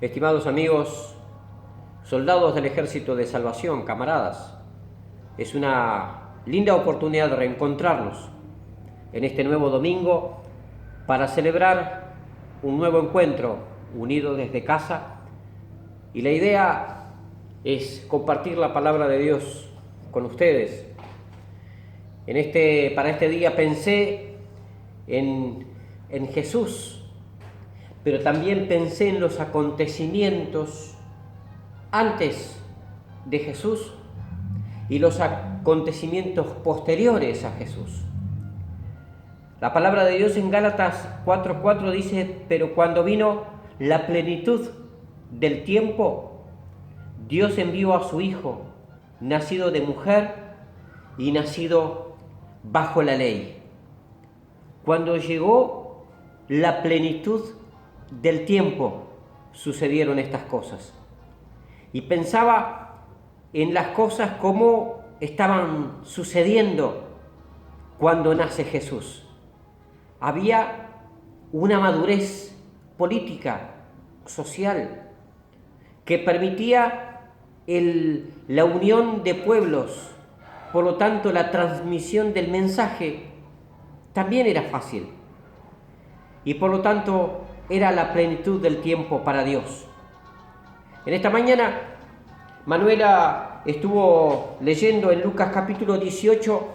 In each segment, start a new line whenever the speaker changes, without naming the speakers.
Estimados amigos, soldados del Ejército de Salvación, camaradas, es una linda oportunidad de reencontrarnos en este nuevo domingo para celebrar un nuevo encuentro unido desde casa, y la idea es compartir la palabra de Dios con ustedes. Para este día pensé en Jesús, pero también pensé en los acontecimientos antes de Jesús y los acontecimientos posteriores a Jesús. La palabra de Dios en Gálatas 4:4 dice: pero cuando vino la plenitud del tiempo, Dios envió a su Hijo, nacido de mujer y nacido bajo la ley. Cuando llegó la plenitud del tiempo, sucedieron estas cosas. Y pensaba en las cosas como estaban sucediendo cuando nace Jesús. Había una madurez política, social, que permitía la unión de pueblos. Por lo tanto, la transmisión del mensaje también era fácil. Y por lo tanto, era la plenitud del tiempo para Dios. En esta mañana, Manuela estuvo leyendo en Lucas capítulo 18,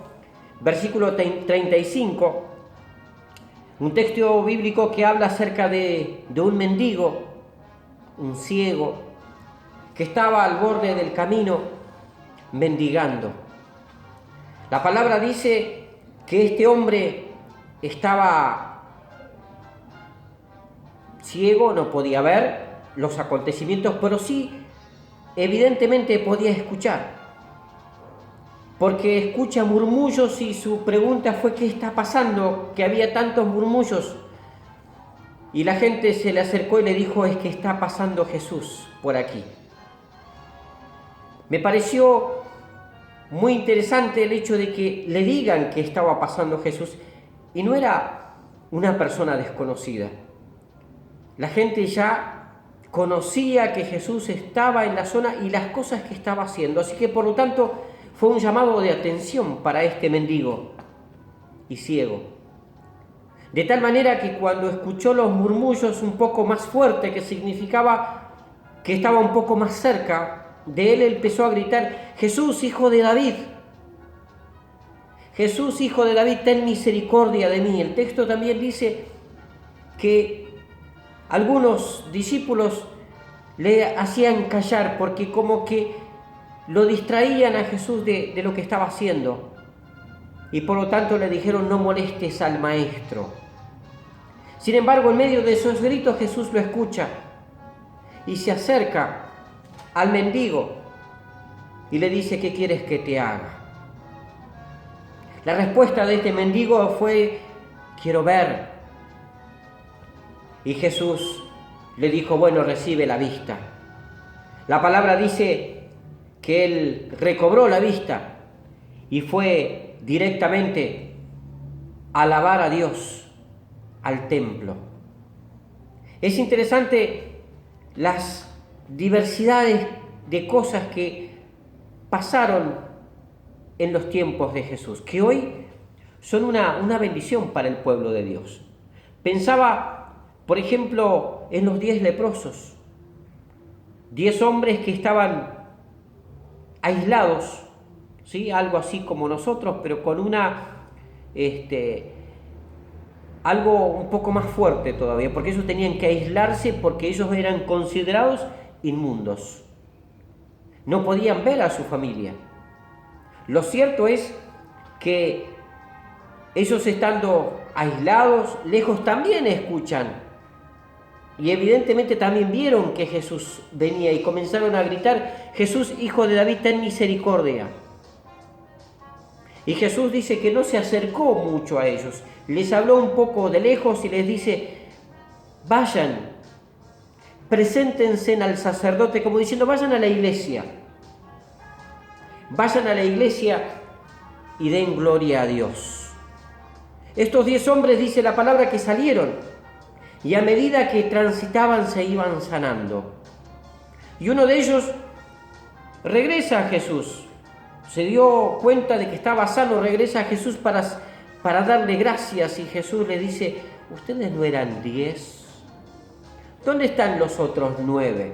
versículo 35, un texto bíblico que habla acerca de un mendigo, un ciego, que estaba al borde del camino mendigando. La palabra dice que este hombre estaba ciego, no podía ver los acontecimientos, pero sí, evidentemente podía escuchar, porque escucha murmullos, y su pregunta fue: ¿qué está pasando? Que había tantos murmullos. Y la gente se le acercó y le dijo: es que está pasando Jesús por aquí. Me pareció muy interesante el hecho de que le digan que estaba pasando Jesús, y no era una persona desconocida. La gente ya conocía que Jesús estaba en la zona y las cosas que estaba haciendo, así que por lo tanto fue un llamado de atención para este mendigo y ciego. De tal manera que cuando escuchó los murmullos un poco más fuerte, que significaba que estaba un poco más cerca de él, empezó a gritar: Jesús, hijo de David, Jesús, hijo de David, ten misericordia de mí. El texto también dice que algunos discípulos le hacían callar porque como que lo distraían a Jesús de lo que estaba haciendo, y por lo tanto le dijeron: no molestes al maestro. Sin embargo, en medio de esos gritos, Jesús lo escucha y se acerca al mendigo y le dice: ¿qué quieres que te haga? La respuesta de este mendigo fue: quiero ver. Y Jesús le dijo: bueno, recibe la vista. La palabra dice que él recobró la vista y fue directamente a alabar a Dios al templo. Es interesante las diversidades de cosas que pasaron en los tiempos de Jesús, que hoy son una bendición para el pueblo de Dios. Pensaba, por ejemplo, en los 10 leprosos, 10 hombres que estaban aislados, ¿sí? Algo así como nosotros, pero con algo un poco más fuerte todavía, porque ellos tenían que aislarse porque ellos eran considerados inmundos. No podían ver a su familia. Lo cierto es que ellos, estando aislados, lejos, también escuchan. Y evidentemente también vieron que Jesús venía y comenzaron a gritar: Jesús, hijo de David, ten misericordia. Y Jesús dice que no se acercó mucho a ellos, les habló un poco de lejos y les dice: vayan, preséntense al sacerdote, como diciendo: vayan a la iglesia. Vayan a la iglesia y den gloria a Dios. Estos 10 hombres, dice la palabra, que salieron y a medida que transitaban se iban sanando. Y uno de ellos regresa a Jesús, se dio cuenta de que estaba sano, regresa a Jesús para darle gracias, y Jesús le dice: ¿ustedes no eran 10? ¿Dónde están los otros 9?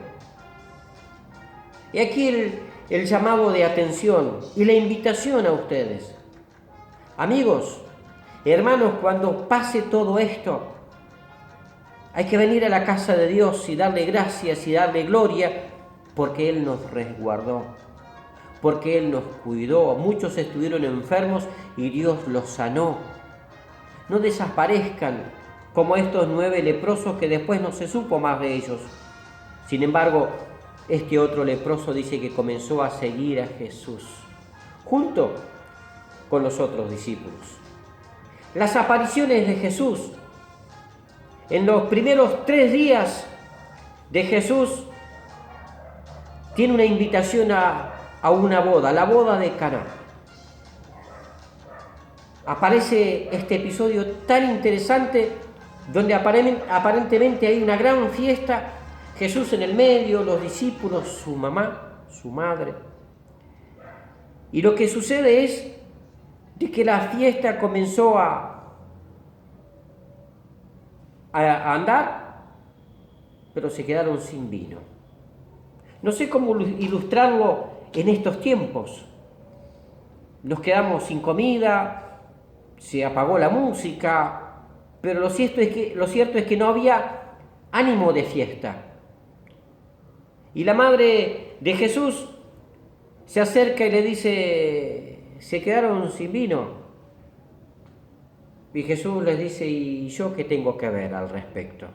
Y aquí el llamado de atención y la invitación a ustedes. Amigos, hermanos, cuando pase todo esto, hay que venir a la casa de Dios y darle gracias y darle gloria, porque Él nos resguardó, porque Él nos cuidó. Muchos estuvieron enfermos y Dios los sanó. No desaparezcan como estos 9 leprosos que después no se supo más de ellos. Sin embargo, este otro leproso dice que comenzó a seguir a Jesús, junto con los otros discípulos. Las apariciones de Jesús. En los primeros 3 días de Jesús tiene una invitación a una boda, la boda de Caná. Aparece este episodio tan interesante donde aparentemente hay una gran fiesta, Jesús en el medio, los discípulos, su mamá, su madre. Y lo que sucede es de que la fiesta comenzó a andar, pero se quedaron sin vino. No sé cómo ilustrarlo en estos tiempos. Nos quedamos sin comida, se apagó la música, pero lo cierto es que no había ánimo de fiesta. Y la madre de Jesús se acerca y le dice: se quedaron sin vino. Y Jesús les dice: ¿y yo qué tengo que ver al respecto?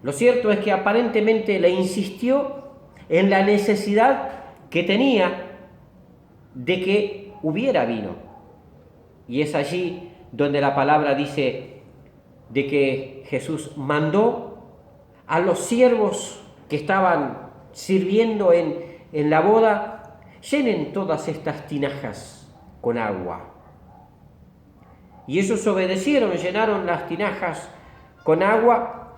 Lo cierto es que aparentemente le insistió en la necesidad que tenía de que hubiera vino. Y es allí donde la palabra dice de que Jesús mandó a los siervos que estaban sirviendo en la boda: llenen todas estas tinajas con agua. Y ellos obedecieron, llenaron las tinajas con agua,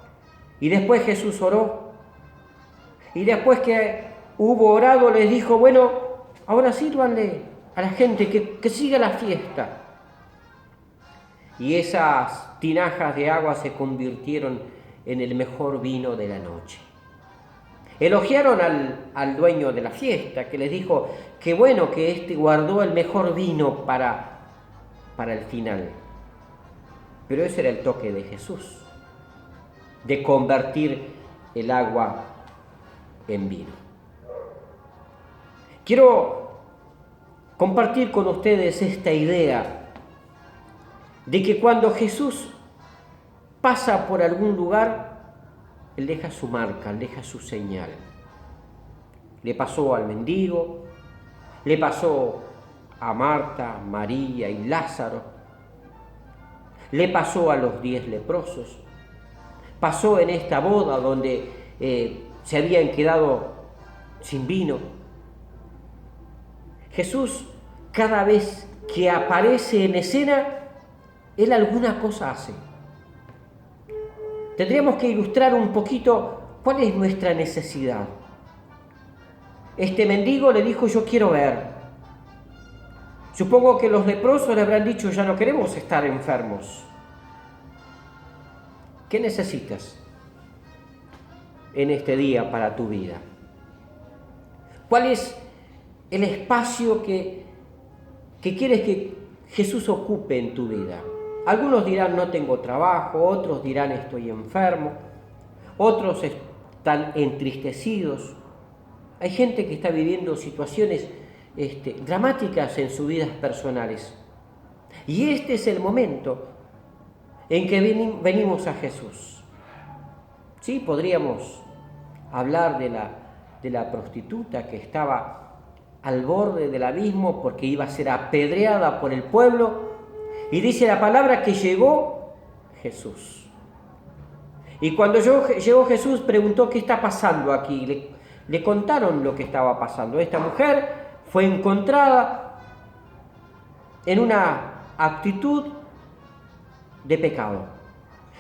y después Jesús oró. Y después que hubo orado les dijo: bueno, ahora sírvanle a la gente que siga la fiesta. Y esas tinajas de agua se convirtieron en el mejor vino de la noche. Elogiaron al dueño de la fiesta, que les dijo que bueno, que éste guardó el mejor vino para el final. Pero ese era el toque de Jesús, de convertir el agua en vino. Quiero compartir con ustedes esta idea de que cuando Jesús pasa por algún lugar, Él deja su marca, Él deja su señal. Le pasó al mendigo, le pasó a Marta, María y Lázaro, le pasó a los 10 leprosos, pasó en esta boda donde se habían quedado sin vino. Jesús, cada vez que aparece en escena, Él alguna cosa hace. Tendríamos que ilustrar un poquito cuál es nuestra necesidad. Este mendigo le dijo: yo quiero ver. Supongo que los leprosos le habrán dicho: ya no queremos estar enfermos. ¿Qué necesitas en este día para tu vida? ¿Cuál es el espacio que quieres que Jesús ocupe en tu vida? Algunos dirán: no tengo trabajo, otros dirán: estoy enfermo, otros están entristecidos. Hay gente que está viviendo situaciones dramáticas en sus vidas personales. Y este es el momento en que venimos a Jesús. Sí, podríamos hablar de la prostituta que estaba al borde del abismo porque iba a ser apedreada por el pueblo. Y dice la palabra que llegó Jesús. Y cuando llegó Jesús, preguntó: ¿qué está pasando aquí? Le contaron lo que estaba pasando. Esta mujer fue encontrada en una actitud de pecado.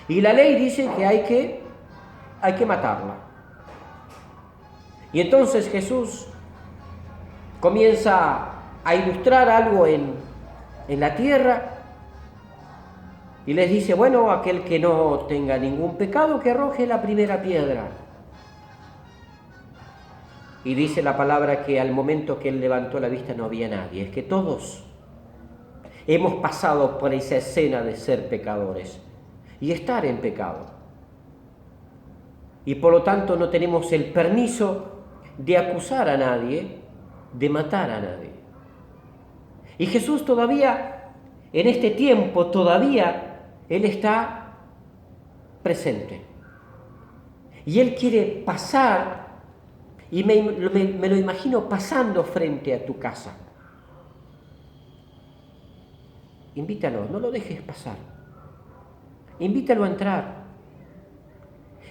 Y la ley dice que hay que matarla. Y entonces Jesús comienza a ilustrar algo en la tierra y les dice, bueno, aquel que no tenga ningún pecado, que arroje la primera piedra. Y dice la palabra que al momento que él levantó la vista no había nadie. Es que todos hemos pasado por esa escena de ser pecadores y estar en pecado. Y por lo tanto no tenemos el permiso de acusar a nadie, de matar a nadie. Y Jesús todavía, en este tiempo, Él está presente. Y Él quiere pasar, y me lo imagino pasando frente a tu casa. Invítalo, no lo dejes pasar. Invítalo a entrar.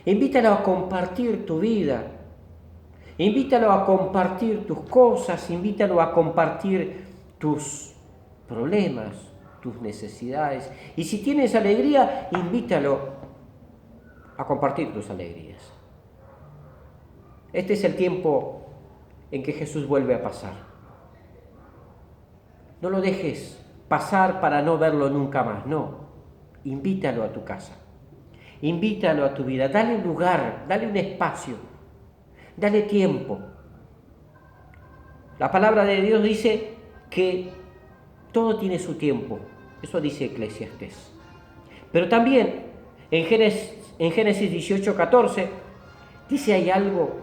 Invítalo a compartir tu vida. Invítalo a compartir tus cosas. Invítalo a compartir tus problemas, tus necesidades. Y si tienes alegría, invítalo a compartir tus alegrías. Este es el tiempo en que Jesús vuelve a pasar. No lo dejes pasar para no verlo nunca más, no. Invítalo a tu casa. Invítalo a tu vida. Dale un lugar, dale un espacio. Dale tiempo. La palabra de Dios dice que todo tiene su tiempo. Eso dice Eclesiastés. Pero también en Génesis 18:14 dice, ¿hay algo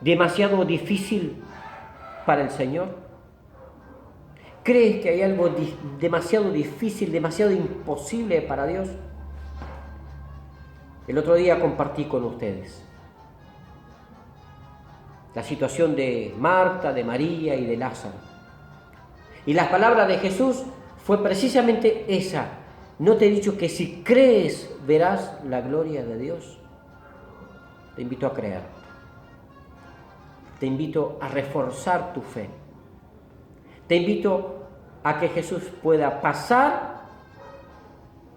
demasiado difícil para el Señor? ¿Crees que hay algo demasiado difícil, demasiado imposible para Dios? El otro día compartí con ustedes la situación de Marta, de María y de Lázaro. Y la palabra de Jesús fue precisamente esa. ¿No te he dicho que si crees verás la gloria de Dios? Te invito a creer. Te invito a reforzar tu fe. Te invito a que Jesús pueda pasar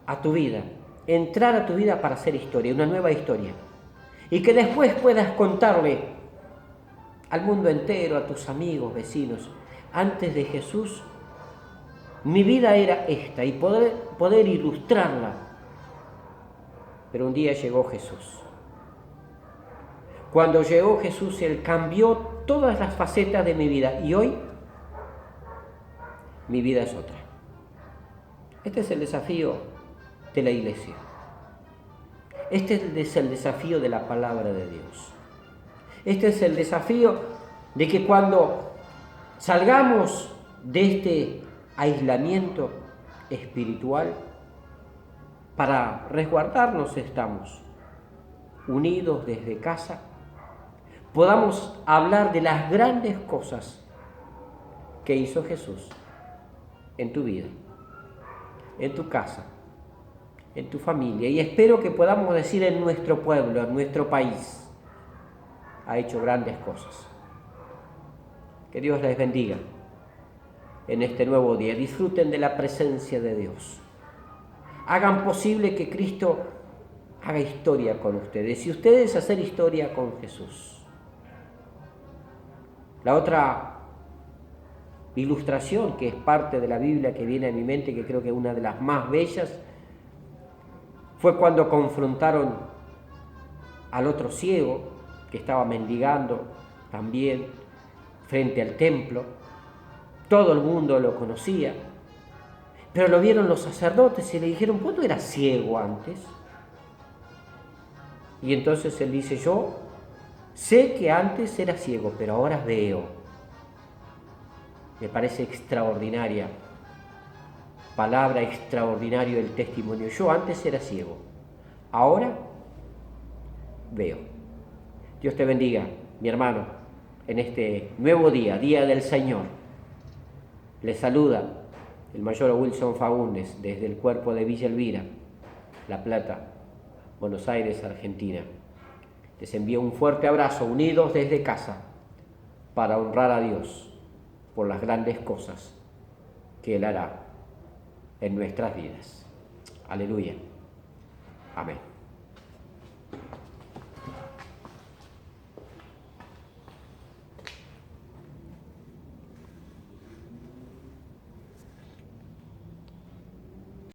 a tu vida, entrar a tu vida para hacer historia, una nueva historia. Y que después puedas contarle al mundo entero, a tus amigos, vecinos, antes de Jesús, mi vida era esta, y poder ilustrarla. Pero un día llegó Jesús. Cuando llegó Jesús, Él cambió todas las facetas de mi vida, y hoy mi vida es otra. Este es el desafío de la iglesia. Este es el desafío de la palabra de Dios. Este es el desafío de que cuando salgamos de este aislamiento espiritual, para resguardarnos estamos unidos desde casa, podamos hablar de las grandes cosas que hizo Jesús en tu vida, en tu casa, en tu familia, y espero que podamos decir en nuestro pueblo, en nuestro país, ha hecho grandes cosas. Que Dios les bendiga en este nuevo día. Disfruten de la presencia de Dios. Hagan posible que Cristo haga historia con ustedes y ustedes hacer historia con Jesús. La otra ilustración que es parte de la Biblia que viene a mi mente, que creo que es una de las más bellas, fue cuando confrontaron al otro ciego que estaba mendigando también frente al templo. Todo el mundo lo conocía, pero lo vieron los sacerdotes y le dijeron, ¿vos no eras ciego antes? Y entonces él dice, yo sé que antes era ciego, pero ahora veo. Me parece extraordinaria, palabra extraordinario el testimonio. Yo antes era ciego, ahora veo. Dios te bendiga, mi hermano, en este nuevo día, Día del Señor. Les saluda el mayor Wilson Faúndez desde el cuerpo de Villa Elvira, La Plata, Buenos Aires, Argentina. Les envío un fuerte abrazo, unidos desde casa, para honrar a Dios por las grandes cosas que Él hará en nuestras vidas. Aleluya. Amén.